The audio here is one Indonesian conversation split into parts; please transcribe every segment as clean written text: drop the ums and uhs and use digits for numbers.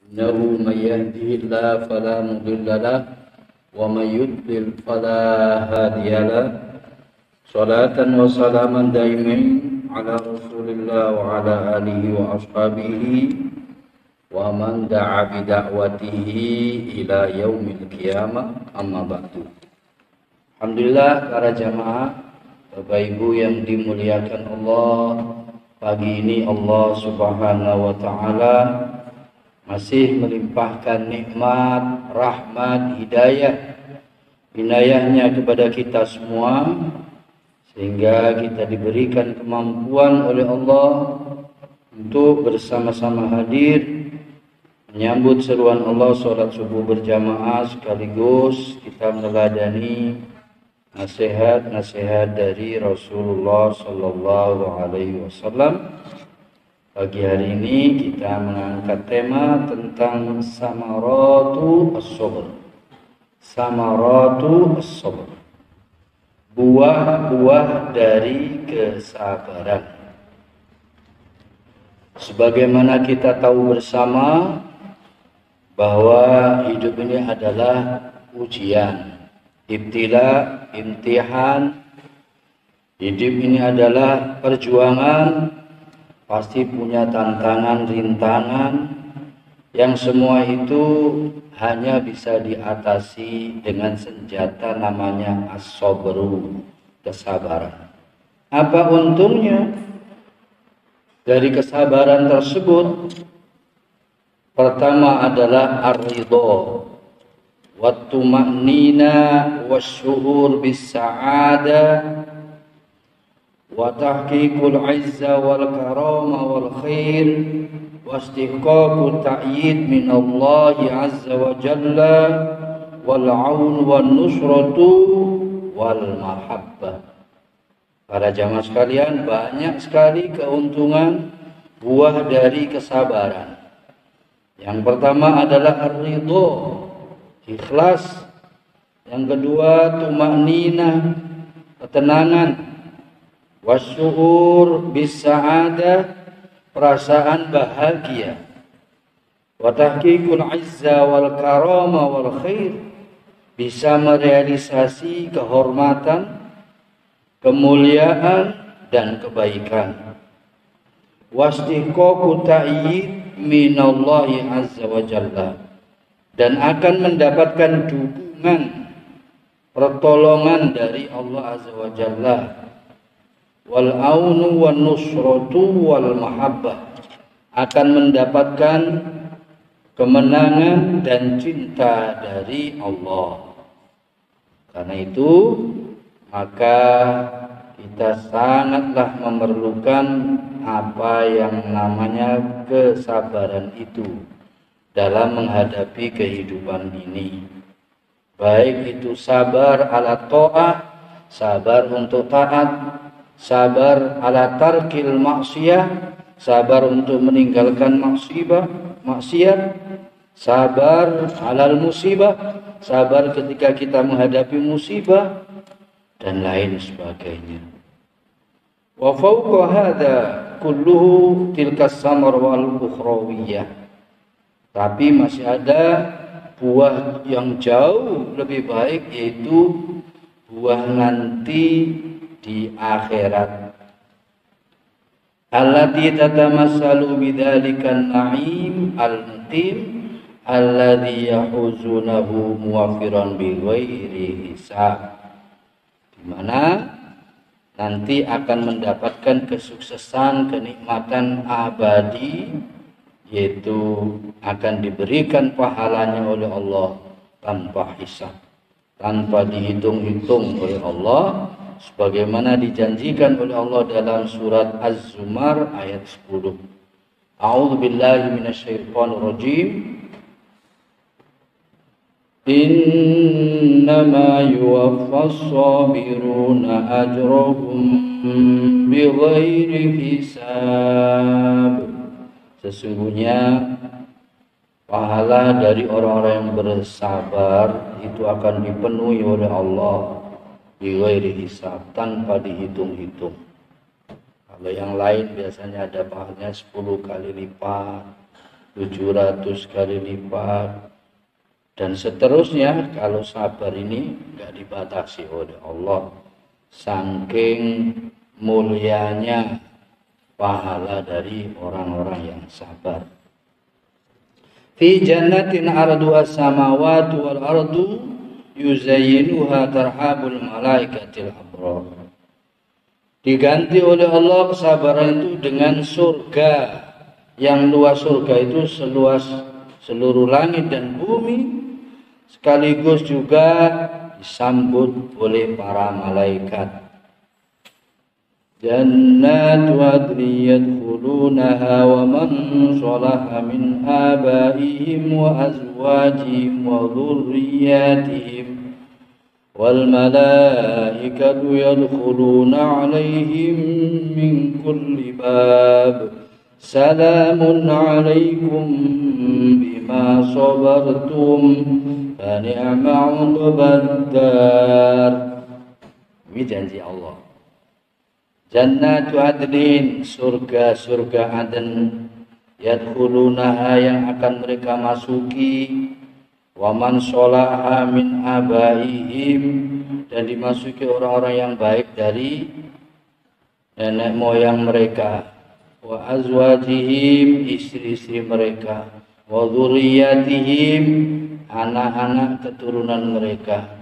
إنه من يهده الله فلا مضل له ومن يضلل فلا هادي له صلاة وسلاما دائمين على رسول الله وعلى آله وأصحابه ومن دعا بدعوته إلى يوم القيامة أما بعد. Alhamdulillah para jamaah, Bapak Ibu yang dimuliakan Allah, pagi ini Allah Subhanahu wa taala masih melimpahkan nikmat, rahmat, hidayahnya kepada kita semua, sehingga kita diberikan kemampuan oleh Allah untuk bersama-sama hadir menyambut seruan Allah sholat subuh berjamaah, sekaligus kita meneladani nasihat-nasihat dari Rasulullah Sallallahu Alaihi Wasallam. Pagi hari ini kita mengangkat tema tentang samaratu as-sabr. Samaratu as-sabr, buah-buah dari kesabaran. Sebagaimana kita tahu bersama bahwa hidup ini adalah ujian, ibtila, imtihan. Hidup ini adalah perjuangan, pasti punya tantangan, rintangan, yang semua itu hanya bisa diatasi dengan senjata namanya as-sabru, kesabaran. Apa untungnya dari kesabaran tersebut? Pertama adalah ar-ridha wa tuma'nina wa syuhur bis-sa'ada wa tahqiqul izza wal karama wal khair wa istiqaqu ta'yid min Allah azza wa jalla wal aun wan nusratu wal mahabbah. Para jamaah sekalian, banyak sekali keuntungan buah dari kesabaran. Yang pertama adalah ar-ridha, ikhlas. Yang kedua tuma'ninah, ketenangan. Wasyu'ur bis-sa'adah, perasaan bahagia. Wa tahqiqul izza wal karama wal khair, bisa merealisasi kehormatan, kemuliaan dan kebaikan. Wastiqaqu ta'yid minallahi azza wa jalla, dan akan mendapatkan dukungan, pertolongan dari Allah azza wa jalla. Wal aunu wan nusratu wal mahabbah, akan mendapatkan kemenangan dan cinta dari Allah. Karena itu maka kita sangatlah memerlukan apa yang namanya kesabaran itu dalam menghadapi kehidupan ini. Baik itu sabar ala ta'ah, sabar untuk taat, sabar ala tarkil maksiyah, sabar untuk meninggalkan maksiat, sabar alal musibah, sabar ketika kita menghadapi musibah, dan lain sebagainya. Wa fawqa hadza kulluhu tilka samar wal ukhrawiyah. Tapi masih ada buah yang jauh lebih baik, yaitu buah nanti di akhirat. Allati tatamassalu bidzalikan na'im al-muqim alladhi yahuzunahu muwaffiran bighairi hisab, di mana nanti akan mendapatkan kesuksesan, kenikmatan abadi, yaitu akan diberikan pahalanya oleh Allah tanpa hisab, tanpa dihitung-hitung oleh Allah, sebagaimana dijanjikan oleh Allah dalam surat Az-Zumar ayat 10. A'udzu billahi minasyaitonir rajim. Innama yuwaffas sabiruna ajrahum bighairi hisab. Sesungguhnya pahala dari orang-orang yang bersabar itu akan dipenuhi oleh Allah bighairi hisab, tanpa dihitung-hitung. Kalau yang lain biasanya ada pahalanya 10 kali lipat, 700 kali lipat, dan seterusnya. Kalau sabar ini nggak dibatasi oleh Allah, saking mulianya pahala dari orang-orang yang sabar. Fi jannatin arduha samawati wal ardu yuzayyinuha tarhabul malaikatil abrar. Diganti oleh Allah kesabaran itu dengan surga, yang luas surga itu seluas seluruh langit dan bumi, sekaligus juga disambut oleh para malaikat. Jannatu adni yadkhulunaha wa man salaha min abaihim wa azwajihim wa dhurriyyatihim wal malaikatu yadkhuluna alaihim min kulli bab salamun alaikum bima sabartum fa ni'ma 'uqbad dar. Ini janji Allah. Jannatu adnin, surga-surga Aden, yadkhulunaha, yang akan mereka masuki, wa man sholaha min abaihim, dan dimasuki orang-orang yang baik dari nenek moyang mereka, wa azwajihim, istri-istri mereka, wa dzurriyyatihim, anak-anak keturunan mereka,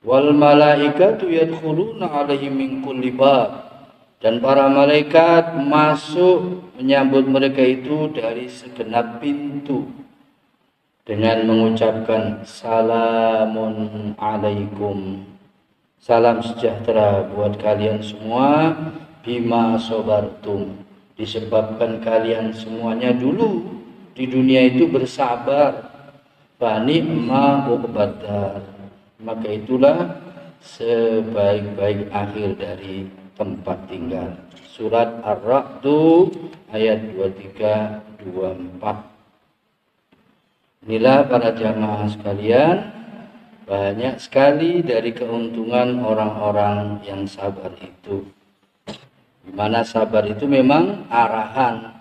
wal malaikatu yadkhuluna alaihim min kulli bab, dan para malaikat masuk menyambut mereka itu dari segenap pintu dengan mengucapkan salamun alaikum, salam sejahtera buat kalian semua, bima sabartum, disebabkan kalian semuanya dulu di dunia itu bersabar, fa ni'ma uqbad dar, maka itulah sebaik-baik akhir dari tempat tinggal. Surat Ar-Ra'd ayat 23-24. Inilah para jamaah sekalian, banyak sekali dari keuntungan orang-orang yang sabar itu. Di mana sabar itu memang arahan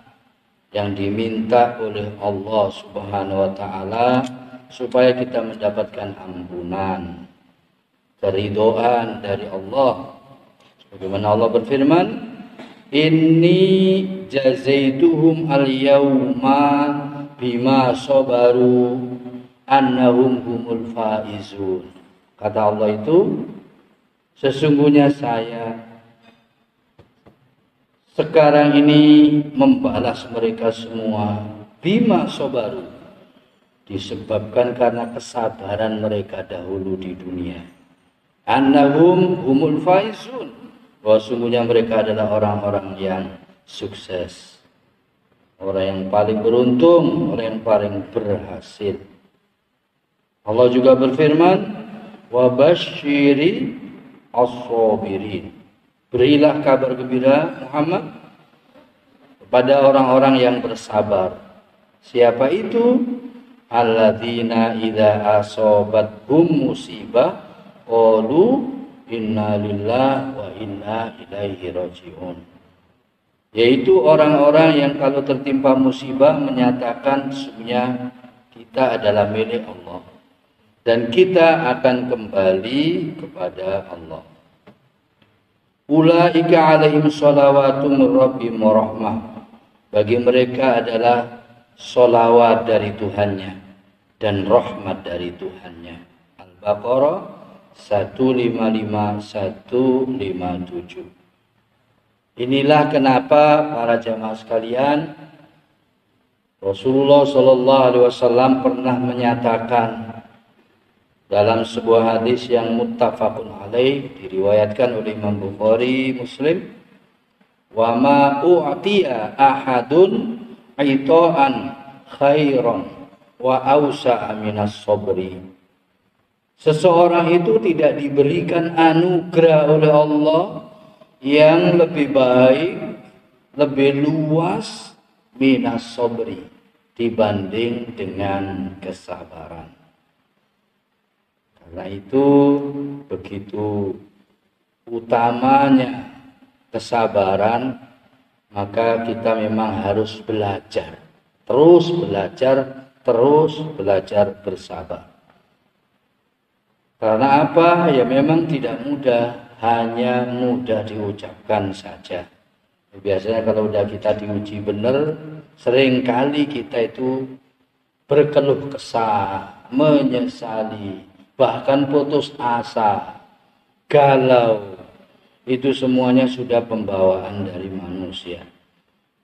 yang diminta oleh Allah Subhanahu wa taala supaya kita mendapatkan ampunan, keridhaan dari Allah. Sebagaimana Allah berfirman, inni jazaituhum al-yawma bima sabaru annahum humul faizun. Kata Allah itu, sesungguhnya saya sekarang ini membalas mereka semua bima sabaru, disebabkan karena kesabaran mereka dahulu di dunia. Annahum humul faizun, bahwa sungguhnya mereka adalah orang-orang yang sukses, orang yang paling beruntung, orang yang paling berhasil. Allah juga berfirman, wa basyiri as-sabirin, berilah kabar gembira Muhammad kepada orang-orang yang bersabar. Siapa itu? Alladzina idza asobathum musibah qalu inna lillahi wa inna ilaihi rajiun. Yaitu orang-orang yang kalau tertimpa musibah menyatakan sesungguhnya kita adalah milik Allah dan kita akan kembali kepada Allah. Ulaika alaihim shalawatu mir rabbihim wa rahmah, bagi mereka adalah sholawat dari Tuhannya dan rahmat dari Tuhannya. Al-Baqarah 155-157. Inilah kenapa para jamaah sekalian, Rasulullah Shallallahu Alaihi Wasallam pernah menyatakan dalam sebuah hadis yang muttafaqun alaih, diriwayatkan oleh Imam Bukhari, Muslim, wa ma u'tiya ahadun aita'an khairan wa awsa'a minas sabri. Seseorang itu tidak diberikan anugerah oleh Allah yang lebih baik, lebih luas minas sabri, dibanding dengan kesabaran. Karena itu begitu utamanya kesabaran, maka kita memang harus belajar terus belajar bersabar. Karena apa? Ya memang tidak mudah, hanya mudah diucapkan saja. Biasanya kalau udah kita diuji benar, seringkali kita itu berkeluh kesah, menyesali, bahkan putus asa, galau. Itu semuanya sudah pembawaan dari manusia.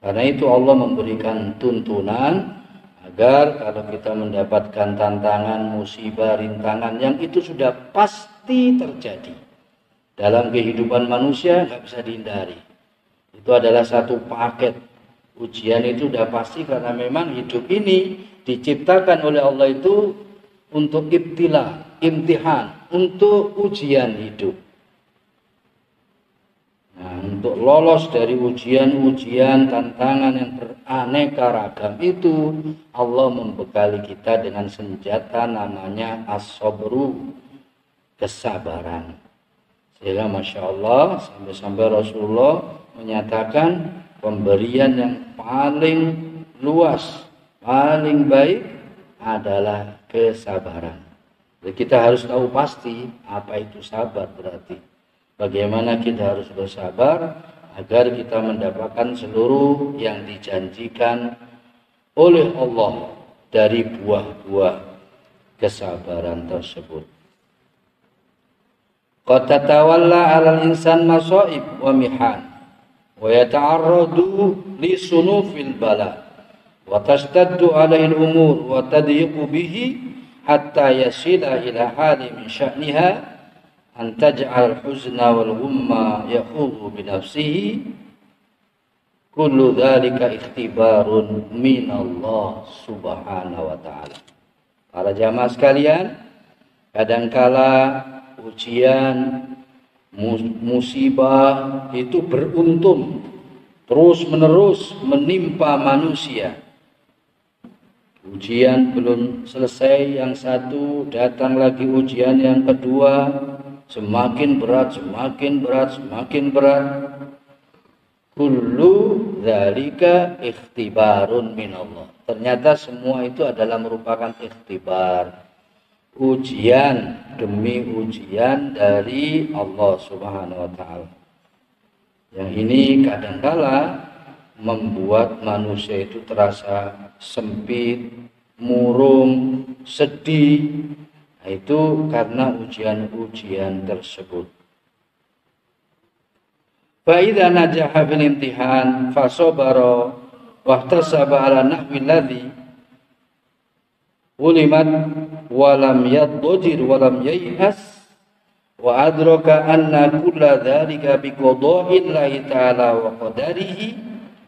Karena itu Allah memberikan tuntunan agar kalau kita mendapatkan tantangan, musibah, rintangan yang itu sudah pasti terjadi dalam kehidupan manusia, nggak bisa dihindari. Itu adalah satu paket. Ujian itu sudah pasti karena memang hidup ini diciptakan oleh Allah itu untuk ibtila, imtihan, untuk ujian hidup. Nah, untuk lolos dari ujian-ujian, tantangan yang beraneka ragam itu, Allah membekali kita dengan senjata namanya as-sabru, kesabaran. Sehingga Masya Allah, sampai-sampai Rasulullah menyatakan pemberian yang paling luas, paling baik adalah kesabaran. Jadi kita harus tahu pasti apa itu sabar berarti. Bagaimana kita harus bersabar agar kita mendapatkan seluruh yang dijanjikan oleh Allah dari buah-buah kesabaran tersebut. Qad tatawalla 'alal insan masaib wa mihan wa yata'arradu li sunufil bala wa tashtaddu 'alaihi al-umur wa tadyiqu bihi hatta yasila ila hali min sya'niha an taj'al huzna wal ghumma yahulu bi nafsihi kullu dzalika ikhtibarun min Allah subhanahu wa ta'ala. Para jamaah sekalian, kadangkala ujian, musibah itu beruntun terus menerus menimpa manusia. Ujian belum selesai, yang satu datang lagi ujian yang kedua, semakin berat, semakin berat, semakin berat. Kullu dzalika ikhtibarun minallah. Ternyata semua itu adalah merupakan ikhtibar, ujian demi ujian dari Allah Subhanahu wa taala. Yang ini kadangkala membuat manusia itu terasa sempit, murung, sedih. Itu karena ujian-ujian tersebut. Fa idza najaha fil imtihan fa sabara wa ihtasaba ala nahwi alladhi ulimat wa lam yadjir wa lam yayhas wa adraka anna kulla dhalika bi qada'illahi ta'ala wa qadarihi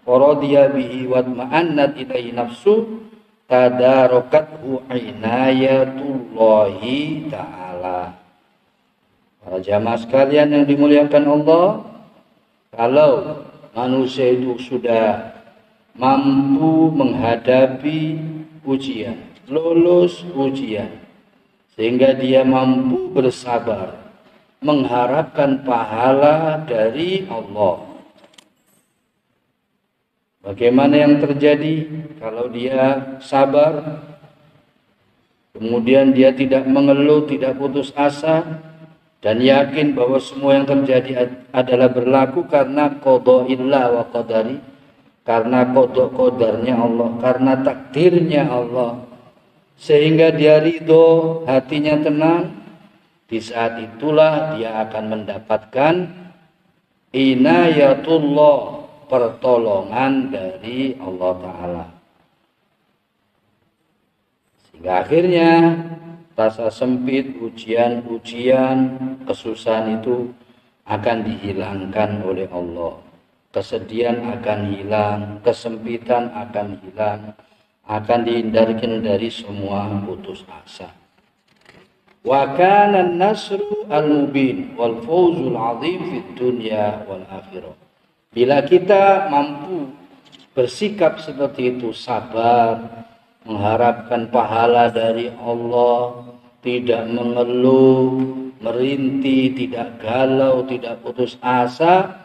wa radiya bihi wa ma'annat ilaihi nafsu tadarokathu inayatullahi ta'ala. Para jamaah sekalian yang dimuliakan Allah, kalau manusia itu sudah mampu menghadapi ujian, lulus ujian, sehingga dia mampu bersabar, mengharapkan pahala dari Allah. Bagaimana yang terjadi kalau dia sabar, kemudian dia tidak mengeluh, tidak putus asa, dan yakin bahwa semua yang terjadi adalah berlaku karena qada'illah wa qadari, karena qada' qadarnya Allah, karena takdirnya Allah, sehingga dia ridho, hatinya tenang. Di saat itulah dia akan mendapatkan inayatullah, pertolongan dari Allah Ta'ala. Sehingga akhirnya rasa sempit, ujian-ujian, kesusahan itu akan dihilangkan oleh Allah. Kesedihan akan hilang, kesempitan akan hilang, akan dihindarkan dari semua putus asa. Wa kana an-nasru al-mubin wal fawzul 'azim fid dunya wal akhirah. Bila kita mampu bersikap seperti itu, sabar, mengharapkan pahala dari Allah, tidak mengeluh, merintih, tidak galau, tidak putus asa,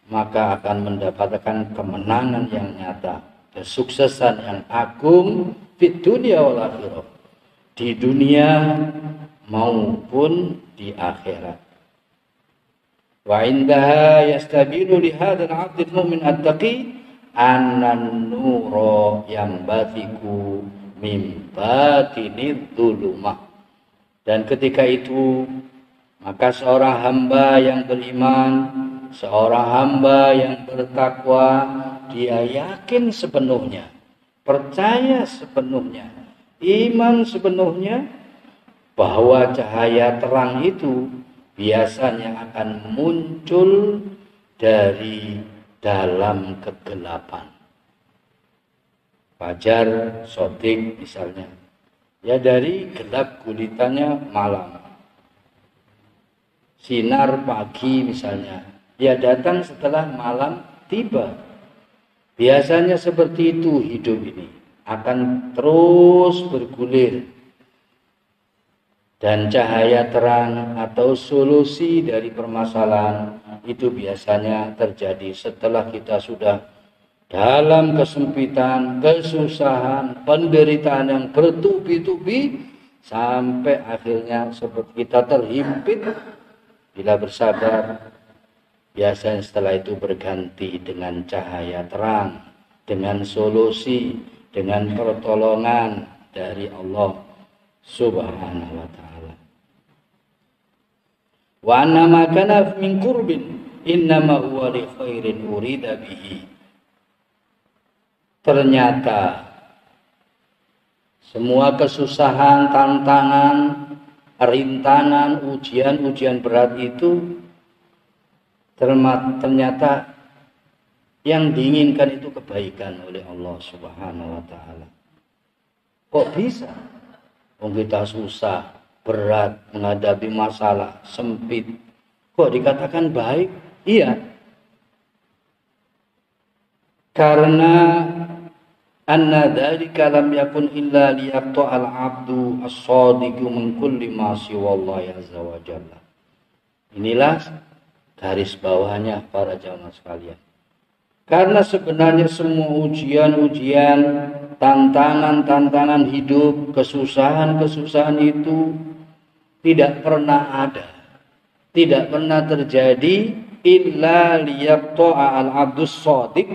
maka akan mendapatkan kemenangan yang nyata. kesuksesan yang agung fid dunya wal akhirah, di dunia maupun di akhirat. Wa indaha yastabinu li hadzal 'abdil mu'min at-taqi annan nura yambathiku min batinid dhulumah. Dan ketika itu maka seorang hamba yang beriman, seorang hamba yang bertakwa, dia yakin sepenuhnya, percaya sepenuhnya, iman sepenuhnya bahwa cahaya terang itu biasanya akan muncul dari dalam kegelapan. Fajar sodik misalnya, ya dari gelap gulitannya malam. Sinar pagi misalnya, ya datang setelah malam tiba. Biasanya seperti itu hidup ini, akan terus bergulir. Dan cahaya terang atau solusi dari permasalahan itu biasanya terjadi setelah kita sudah dalam kesempitan, kesusahan, penderitaan yang bertubi-tubi, sampai akhirnya seperti kita terhimpit. Bila bersabar, biasanya setelah itu berganti dengan cahaya terang, dengan solusi, dengan pertolongan dari Allah Subhanahu wa ta'ala. Wa anna ma kana min qurbin innama huwa li khairin urida bihi. Ternyata semua kesusahan, tantangan, rintangan, ujian berat itu ternyata yang diinginkan itu kebaikan oleh Allah Subhanahu wa ta'ala. Kok bisa? Kita susah, berat, menghadapi masalah, sempit. Kok dikatakan baik? Iya. Karena anna dzalika lam yakun illa liyaqta'al 'abdu as-shadiqu min kulli ma siwallahi azza wa jalla. Inilah garis bawahnya para jamaah sekalian. Karena sebenarnya semua ujian-ujian, tantangan-tantangan hidup, kesusahan-kesusahan itu tidak pernah ada, tidak pernah terjadi illa liyaqta'a al-'abdus shadiq,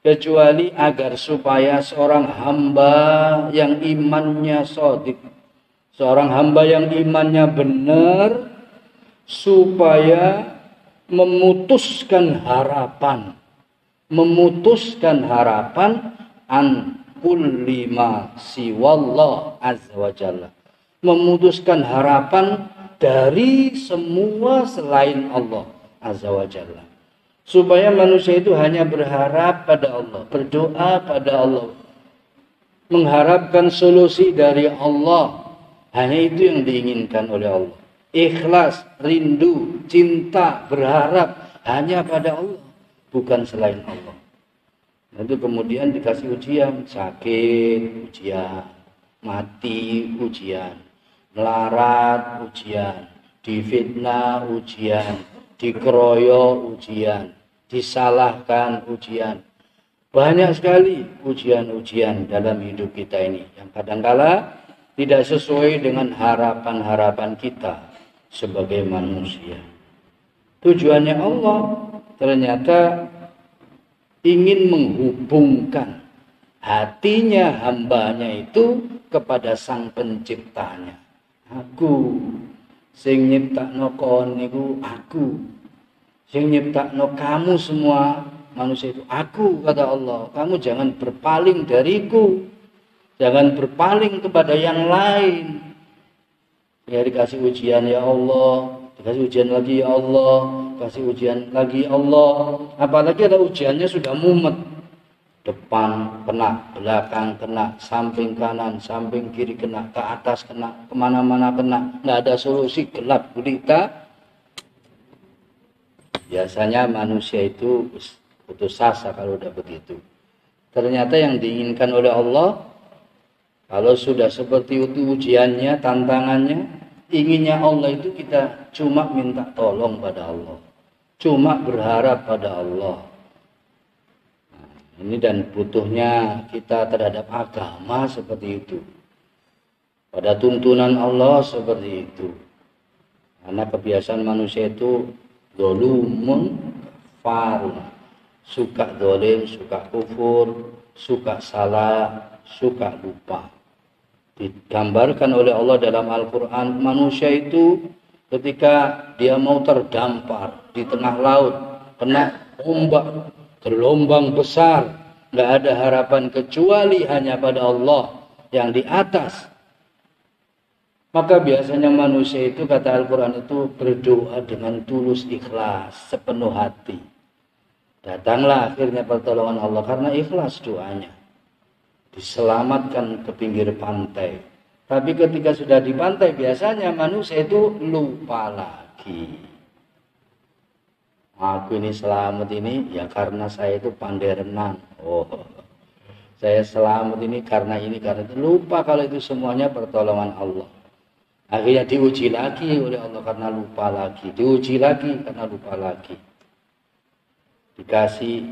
kecuali agar supaya seorang hamba yang imannya shadiq, seorang hamba yang imannya benar, supaya memutuskan harapan an kulli ma siwallah azza wa jalla, memutuskan harapan dari semua selain Allah azza wa jalla, supaya manusia itu hanya berharap pada Allah, berdoa pada Allah, mengharapkan solusi dari Allah. Hanya itu yang diinginkan oleh Allah. Ikhlas, rindu, cinta, berharap hanya pada Allah, bukan selain Allah. Itu kemudian dikasih ujian, sakit, ujian, mati, ujian, melarat, ujian, difitnah, ujian, dikeroyok, ujian, disalahkan, ujian. Banyak sekali ujian-ujian dalam hidup kita ini yang kadangkala tidak sesuai dengan harapan-harapan kita sebagai manusia. Tujuannya Allah ternyata ingin menghubungkan hatinya hambanya itu kepada Sang Penciptanya. Aku sing nyiptakno kon niku, aku sing nyiptakno kamu semua manusia itu, aku, kata Allah. Kamu jangan berpaling dariku, jangan berpaling kepada yang lain. Ya dikasih ujian ya Allah, dikasih ujian lagi ya Allah, kasih ujian lagi Allah. Apalagi ada ujiannya sudah mumet, depan kena, belakang kena, samping kanan, samping kiri kena, ke atas kena, kemana-mana kena, nggak ada solusi, gelap gulita. Biasanya manusia itu putus asa kalau udah begitu. Ternyata yang diinginkan oleh Allah, kalau sudah seperti itu ujiannya, tantangannya, inginnya Allah itu kita cuma minta tolong pada Allah, cuma berharap pada Allah. Ini dan butuhnya kita terhadap agama seperti itu. Pada tuntunan Allah seperti itu. Karena kebiasaan manusia itu dolumun farun. Suka dolim, suka kufur, suka salah, suka lupa. Digambarkan oleh Allah dalam Al-Quran, manusia itu ketika dia mau terdampar di tengah laut, kena ombak, gelombang besar, nggak ada harapan kecuali hanya pada Allah yang di atas. Maka biasanya manusia itu, kata Al-Quran itu, berdoa dengan tulus ikhlas, sepenuh hati. Datanglah akhirnya pertolongan Allah karena ikhlas doanya. Diselamatkan ke pinggir pantai. Tapi ketika sudah di pantai, biasanya manusia itu lupa lagi. Aku ini selamat ini ya karena saya itu pandai renang. Oh, saya selamat ini karena itu. Lupa kalau itu semuanya pertolongan Allah. Akhirnya diuji lagi oleh Allah karena lupa lagi. Diuji lagi karena lupa lagi. Dikasih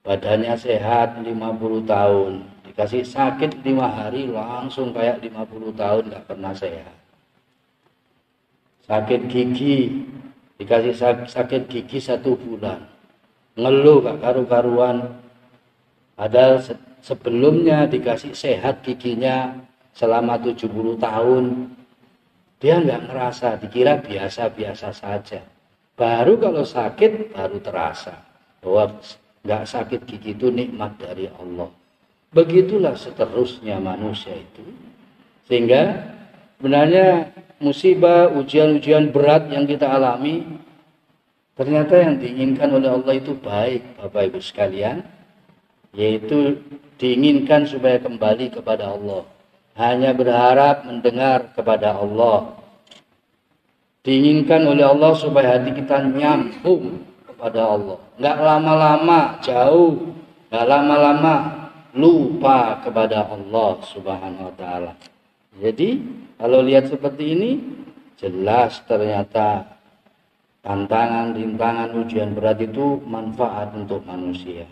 badannya sehat 50 tahun. Dikasih sakit 5 hari langsung kayak 50 tahun gak pernah sehat. Sakit gigi. Dikasih sakit gigi 1 bulan. Ngeluh gak karu-karuan. Padahal sebelumnya dikasih sehat giginya selama 70 tahun. Dia nggak ngerasa, dikira biasa-biasa saja. Baru kalau sakit baru terasa bahwa nggak sakit gigi itu nikmat dari Allah. Begitulah seterusnya manusia itu. Sehingga sebenarnya musibah, ujian-ujian berat yang kita alami, ternyata yang diinginkan oleh Allah itu baik, Bapak Ibu sekalian. Yaitu diinginkan supaya kembali kepada Allah. Hanya berharap mendengar kepada Allah. Diinginkan oleh Allah supaya hati kita nyambung kepada Allah. Nggak lama-lama jauh, nggak lama-lama lupa kepada Allah Subhanahu wa Ta'ala. Jadi kalau lihat seperti ini, jelas ternyata tantangan, rintangan, ujian berat itu manfaat untuk manusia.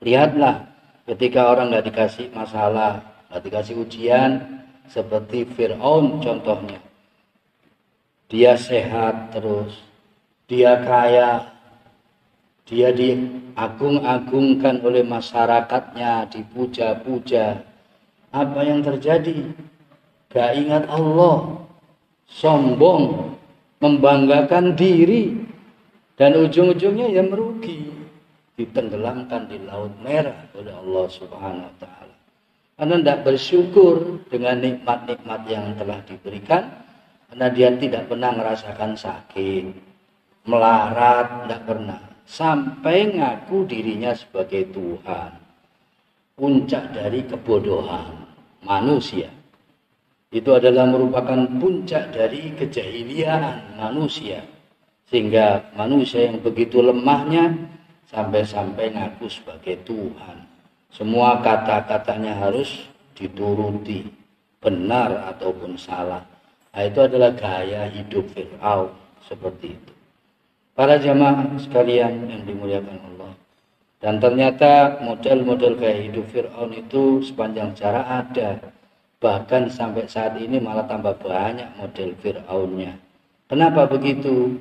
Lihatlah ketika orang nggak dikasih masalah, nggak dikasih ujian, seperti Fir'aun contohnya. Dia sehat terus, dia kaya, dia diagung-agungkan oleh masyarakatnya, dipuja-puja. Apa yang terjadi? Gak ingat Allah, sombong, membanggakan diri, dan ujung-ujungnya ya merugi, ditenggelamkan di Laut Merah oleh Allah Subhanahu wa Ta'ala. Karena tidak bersyukur dengan nikmat-nikmat yang telah diberikan, karena dia tidak pernah merasakan sakit, melarat, tidak pernah, sampai ngaku dirinya sebagai Tuhan. Puncak dari kebodohan manusia. Itu adalah merupakan puncak dari kejahiliaan manusia. Sehingga manusia yang begitu lemahnya sampai-sampai ngaku sebagai Tuhan. Semua kata-katanya harus dituruti, benar ataupun salah. Nah, itu adalah gaya hidup Fir'aun seperti itu. Para jamaah sekalian yang dimuliakan Allah. Dan ternyata model-model gaya hidup Fir'aun itu sepanjang sejarah ada. Bahkan sampai saat ini malah tambah banyak model Fir'aunnya. Kenapa begitu?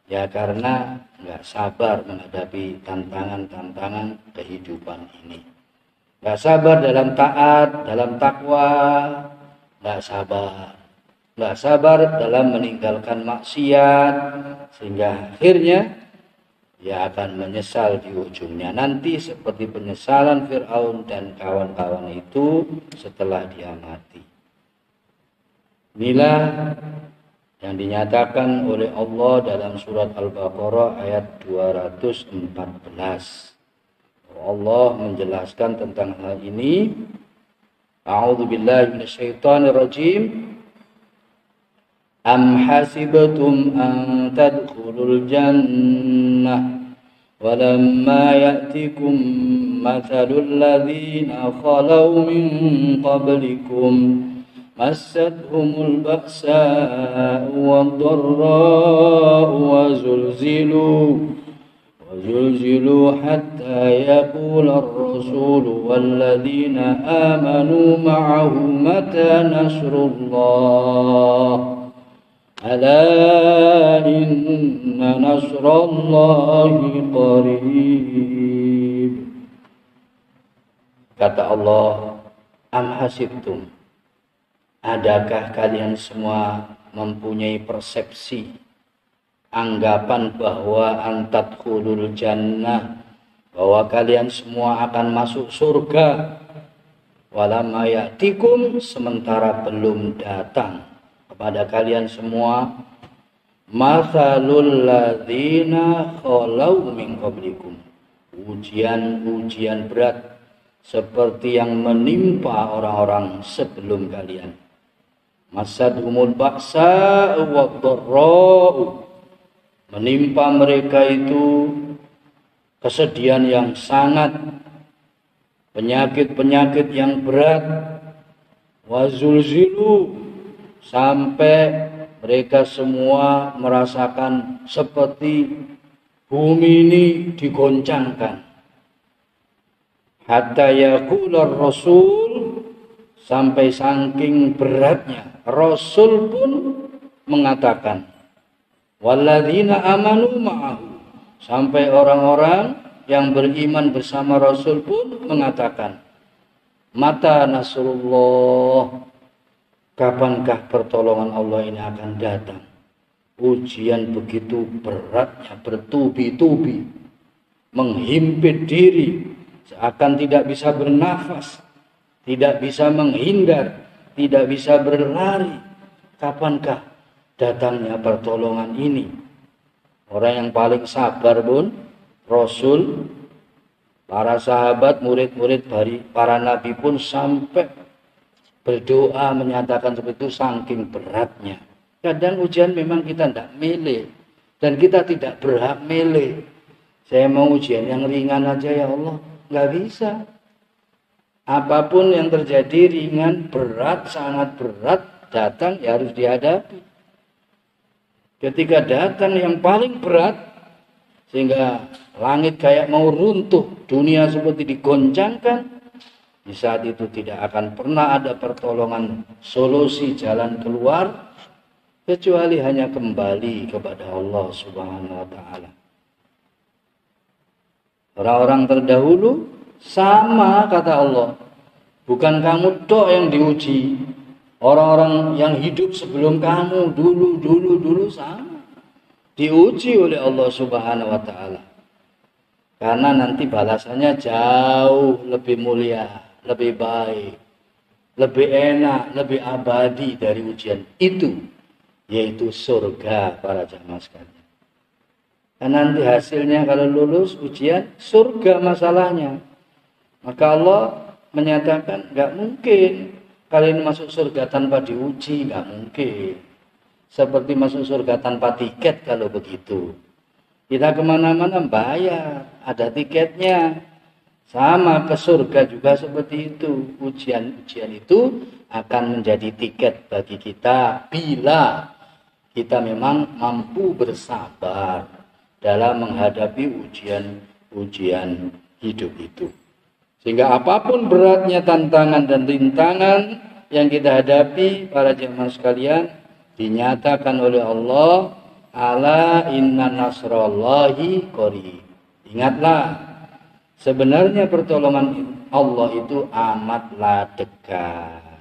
Ya karena nggak sabar menghadapi tantangan-tantangan kehidupan ini. Nggak sabar dalam taat, dalam takwa, nggak sabar. Nggak sabar dalam meninggalkan maksiat, sehingga akhirnya ia akan menyesal di ujungnya nanti seperti penyesalan Fir'aun dan kawan-kawan itu setelah dia mati. Inilah yang dinyatakan oleh Allah dalam surat Al-Baqarah ayat 214. Allah menjelaskan tentang hal ini. A'udzubillahi minasyaitonirrajim. Am hasibtum an tadkhulul jannah walamma ya'tikum mathalul ladzina khalau min qablikum massatuhumul ba'sa'u wad-dharra'u wa zulzilu wa وزلزلوا حتى يقول الرسول والذين آمنوا معه متى نصر الله ألا إن نصر الله قريب. Kata Allah, am hasibtum, adakah kalian semua mempunyai persepsi, anggapan bahwa antadkhulul jannah, bahwa kalian semua akan masuk surga, walamma ya'tikum, sementara belum datang kepada kalian semua mathalul ladzina khalau min qablikum, ujian-ujian berat seperti yang menimpa orang-orang sebelum kalian. Masadhumul ba'sa wad-dharra'u, menimpa mereka itu kesedihan yang sangat, penyakit-penyakit yang berat, wazulzilu, sampai mereka semua merasakan seperti bumi ini digoncangkan. Hatta yaqular rasul, sampai saking beratnya Rasul pun mengatakan, walladzina amanu ma'ahu, sampai orang-orang yang beriman bersama Rasul pun mengatakan, mata nasrullah, kapankah pertolongan Allah ini akan datang? Ujian begitu beratnya, bertubi-tubi, menghimpit diri, seakan tidak bisa bernafas, tidak bisa menghindar, tidak bisa berlari. Kapankah datangnya pertolongan ini? Orang yang paling sabar pun Rasul, para sahabat, murid-murid dari para nabi pun sampai berdoa menyatakan seperti itu, saking beratnya. Kadang ujian memang kita tidak milih, dan kita tidak berhak milih. Saya mau ujian yang ringan aja ya Allah, nggak bisa. Apapun yang terjadi, ringan, berat, sangat berat, datang ya harus dihadapi. Ketika datang yang paling berat, sehingga langit kayak mau runtuh, dunia seperti digoncangkan, di saat itu tidak akan pernah ada pertolongan, solusi, jalan keluar, kecuali hanya kembali kepada Allah Subhanahu wa Ta'ala. Orang-orang terdahulu sama, kata Allah, bukan kamu tok yang diuji, orang-orang yang hidup sebelum kamu dulu sama diuji oleh Allah Subhanahu wa Ta'ala. Karena nanti balasannya jauh lebih mulia, lebih baik, lebih enak, lebih abadi dari ujian itu, yaitu surga para jamaah sekalian. Dan nanti hasilnya kalau lulus ujian, surga masalahnya. Maka Allah menyatakan nggak mungkin kalian masuk surga tanpa diuji, nggak mungkin. Seperti masuk surga tanpa tiket kalau begitu. Kita kemana-mana bayar, ada tiketnya. Sama ke surga juga seperti itu. Ujian-ujian itu akan menjadi tiket bagi kita bila kita memang mampu bersabar dalam menghadapi ujian-ujian hidup itu. Sehingga apapun beratnya tantangan dan rintangan yang kita hadapi, para jemaah sekalian, dinyatakan oleh Allah, ala inna nasrallahi qarib. Ingatlah, sebenarnya pertolongan Allah itu amatlah dekat.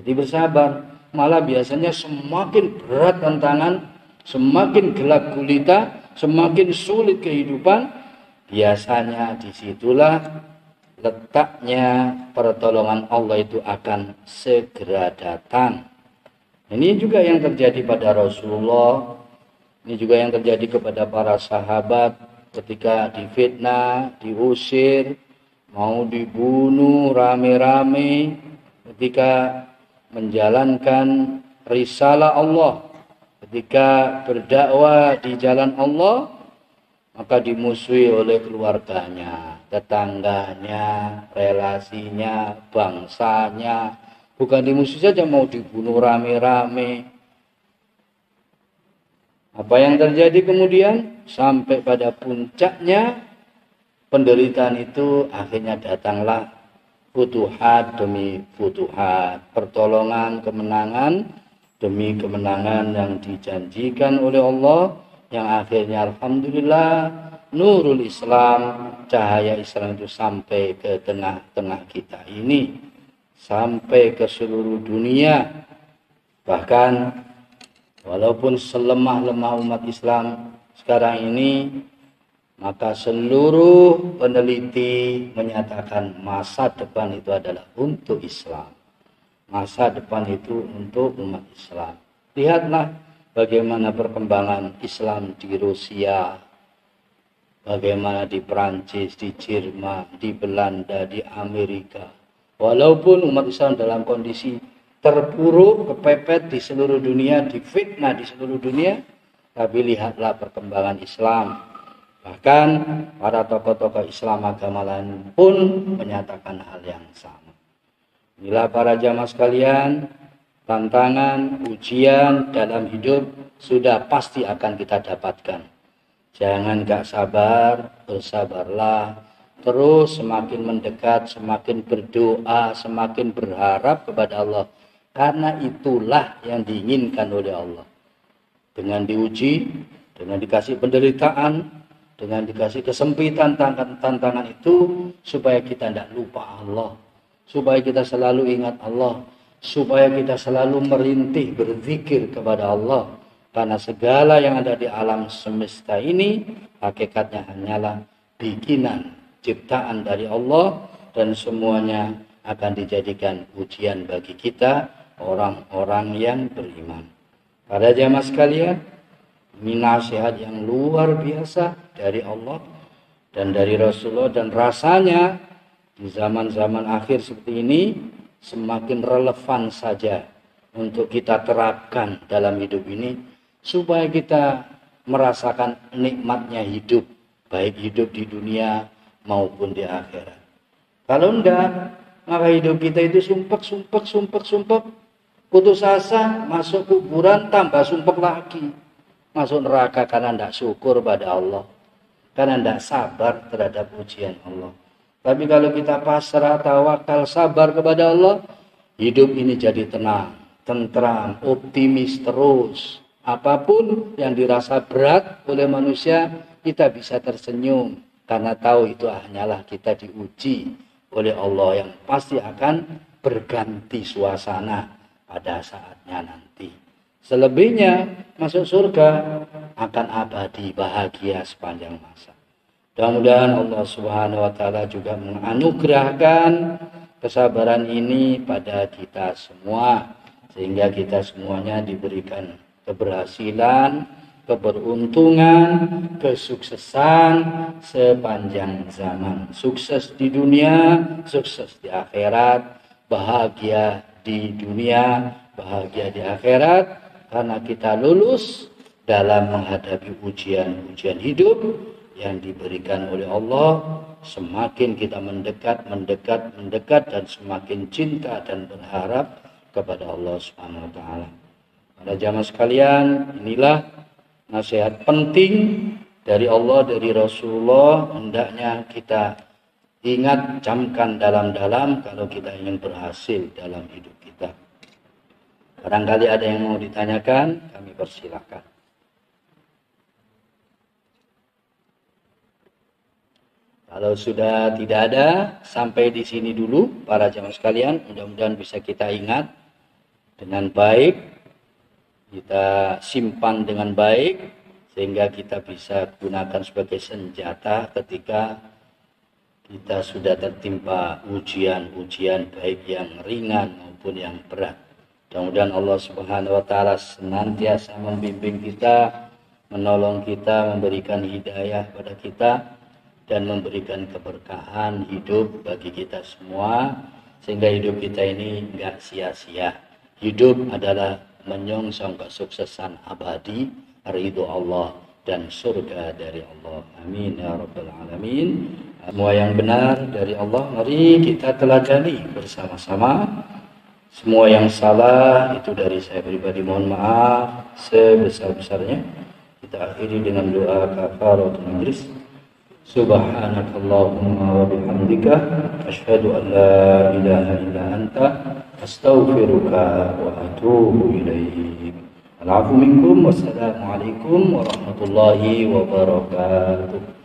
Jadi bersabar. Malah biasanya semakin berat tantangan, semakin gelap gulita, semakin sulit kehidupan, biasanya disitulah letaknya pertolongan Allah itu akan segera datang. Ini juga yang terjadi pada Rasulullah, ini juga yang terjadi kepada para sahabat ketika difitnah, diusir, mau dibunuh rame-rame, ketika menjalankan risalah Allah, ketika berdakwah di jalan Allah, maka dimusuhi oleh keluarganya, tetangganya, relasinya, bangsanya. Bukan dimusuhi saja, mau dibunuh rame-rame. Apa yang terjadi kemudian? sampai pada puncaknya penderitaan itu, akhirnya datanglah futuhat demi futuhat, pertolongan, kemenangan demi kemenangan yang dijanjikan oleh Allah, yang akhirnya alhamdulillah nurul Islam, cahaya Islam itu sampai ke tengah-tengah kita ini, sampai ke seluruh dunia. Bahkan walaupun selemah-lemah umat Islam sekarang ini, maka seluruh peneliti menyatakan masa depan itu adalah untuk Islam. Masa depan itu untuk umat Islam. Lihatlah bagaimana perkembangan Islam di Rusia, bagaimana di Perancis, di Jerman, di Belanda, di Amerika. Walaupun umat Islam dalam kondisi terpuruk, kepepet di seluruh dunia, difitnah di seluruh dunia, tapi lihatlah perkembangan Islam. Bahkan para tokoh-tokoh Islam agama lain pun menyatakan hal yang sama. Inilah para jamaah sekalian, tantangan, ujian dalam hidup sudah pasti akan kita dapatkan. Jangan gak sabar, bersabarlah. Terus semakin mendekat, semakin berdoa, semakin berharap kepada Allah. Karena itulah yang diinginkan oleh Allah. Dengan diuji, dengan dikasih penderitaan, dengan dikasih kesempitan tantangan itu, supaya kita tidak lupa Allah, supaya kita selalu ingat Allah, supaya kita selalu merintih berzikir kepada Allah. Karena segala yang ada di alam semesta ini hakikatnya hanyalah bikinan, ciptaan dari Allah, dan semuanya akan dijadikan ujian bagi kita, orang-orang yang beriman. Para jamaah sekalian, ini nasihat yang luar biasa dari Allah dan dari Rasulullah, dan rasanya di zaman-zaman akhir seperti ini semakin relevan saja untuk kita terapkan dalam hidup ini, supaya kita merasakan nikmatnya hidup, baik hidup di dunia maupun di akhirat. Kalau enggak, maka hidup kita itu sumpek, putus asa, masuk kuburan, tambah sumpek lagi. Masuk neraka karena tidak syukur pada Allah, karena tidak sabar terhadap ujian Allah. Tapi kalau kita pasrah, tawakal, sabar kepada Allah, hidup ini jadi tenang, tentram, optimis terus. Apapun yang dirasa berat oleh manusia, kita bisa tersenyum karena tahu itu hanyalah kita diuji oleh Allah yang pasti akan berganti suasana pada saatnya nanti. Selebihnya masuk surga akan abadi bahagia sepanjang masa. Mudah-mudahan Allah Subhanahu wa taala juga menganugerahkan kesabaran ini pada kita semua, sehingga kita semuanya diberikan keberhasilan, keberuntungan, kesuksesan sepanjang zaman. Sukses di dunia, sukses di akhirat, bahagia di dunia, bahagia di akhirat, karena kita lulus dalam menghadapi ujian-ujian hidup yang diberikan oleh Allah. Semakin kita mendekat, dan semakin cinta dan berharap kepada Allah Subhanahu wa taala. Para jamaah sekalian, inilah nasihat penting dari Allah, dari Rasulullah, hendaknya kita ingat, camkan dalam-dalam kalau kita ingin berhasil dalam hidup kita. Barangkali ada yang mau ditanyakan, kami persilakan. Kalau sudah tidak ada, sampai di sini dulu para jamaah sekalian. Mudah-mudahan bisa kita ingat dengan baik, kita simpan dengan baik, sehingga kita bisa gunakan sebagai senjata ketika kita sudah tertimpa ujian-ujian baik yang ringan maupun yang berat. Mudah-mudahan Allah Subhanahu wa taala senantiasa membimbing kita, menolong kita, memberikan hidayah pada kita, dan memberikan keberkahan hidup bagi kita semua, sehingga hidup kita ini enggak sia-sia. Hidup adalah menyongsong kesuksesan abadi, ridho Allah dan surga dari Allah. Amin ya rabbal alamin. Semua yang benar dari Allah mari kita teladani bersama-sama. Semua yang salah itu dari saya pribadi mohon maaf sebesar-besarnya. kita akhiri dengan doa kafaratul majlis. Subhanakallahumma wa bihamdika asyhadu an la ilaha illa anta astaghfiruka wa atubu ilaik. Al-'afwu minkum, wassalamu alaikum warahmatullahi wabarakatuh.